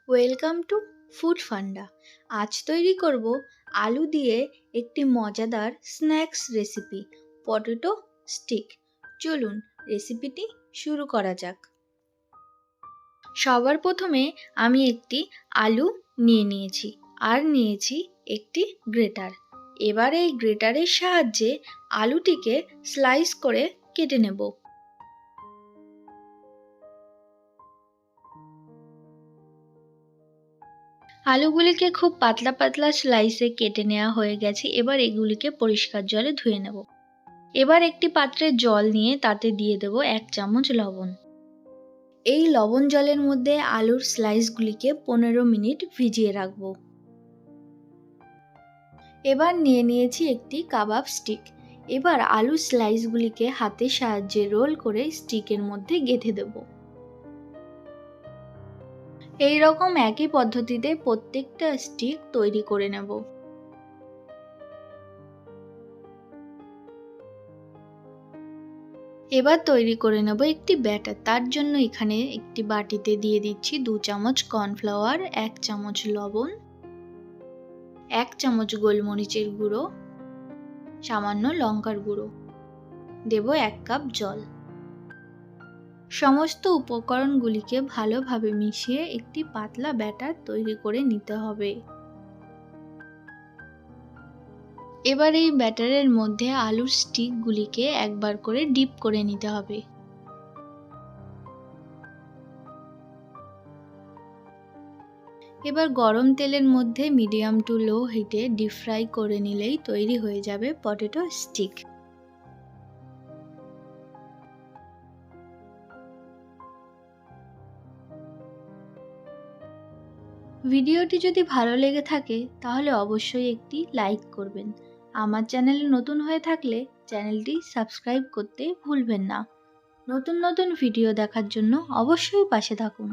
Welcome to food ফান্ডা। আজ তৈরি করব আলু দিয়ে একটি মজাদার স্ন্যাক্স রেসিপি, পটেটো স্টিক। চলুন রেসিপিটি শুরু করা যাক। সবার প্রথমে আমি একটি আলু নিয়ে নিয়েছি আর নিয়েছি একটি গ্রেটার। এবার এই গ্রেটারের সাহায্যে আলুটিকে স্লাইস করে কেটে নেব। আলুগুলিকে খুব পাতলা পাতলা স্লাইসে কেটে নেওয়া হয়ে গেছে। এবার এগুলিকে পরিষ্কার জলে ধুয়ে নেব। এবার একটি পাত্রে জল নিয়ে তাতে দিয়ে দেব 1 চামচ লবণ। এই লবণ জলের মধ্যে আলুর স্লাইসগুলিকে 15 মিনিট ভিজিয়ে রাখব। এবার নিয়ে নিয়েছি একটি কাবাব স্টিক। এবার আলুর স্লাইসগুলিকে হাতের সাহায্যে রোল করে স্টিকের মধ্যে গেঁথে দেব। এই রকম একই পদ্ধতিতে প্রত্যেকটা স্টিক তৈরি করে নেব। এবার তৈরি করে নেব একটি ব্যাটার। তার জন্য এখানে একটি বাটিতে দিয়ে দিচ্ছি 2 চামচ কর্নফ্লাওয়ার, 1 চামচ লবণ, 1 চামচ গোলমরিচের গুঁড়ো, সামান্য লঙ্কার গুঁড়ো, দেব 1 কাপ জল। সমস্ত উপকরণগুলিকে ভালোভাবে মিশিয়ে একটি পাতলা ব্যাটার তৈরি করে নিতে হবে। এবার এই ব্যাটারের মধ্যে আলুর স্টিকগুলিকে একবার করে ডিপ করে নিতে হবে। এবার গরম তেলের মধ্যে মিডিয়াম টু লো হিটে ডিপ ফ্রাই করে নিলেই তৈরি হয়ে যাবে পটেটো স্টিক। ভিডিওটি যদি ভালো লেগে থাকে তাহলে অবশ্যই একটি লাইক করবেন। আমার চ্যানেলে নতুন হয়ে থাকলে চ্যানেলটি সাবস্ক্রাইব করতে ভুলবেন না। নতুন নতুন ভিডিও দেখার জন্য অবশ্যই পাশে থাকুন।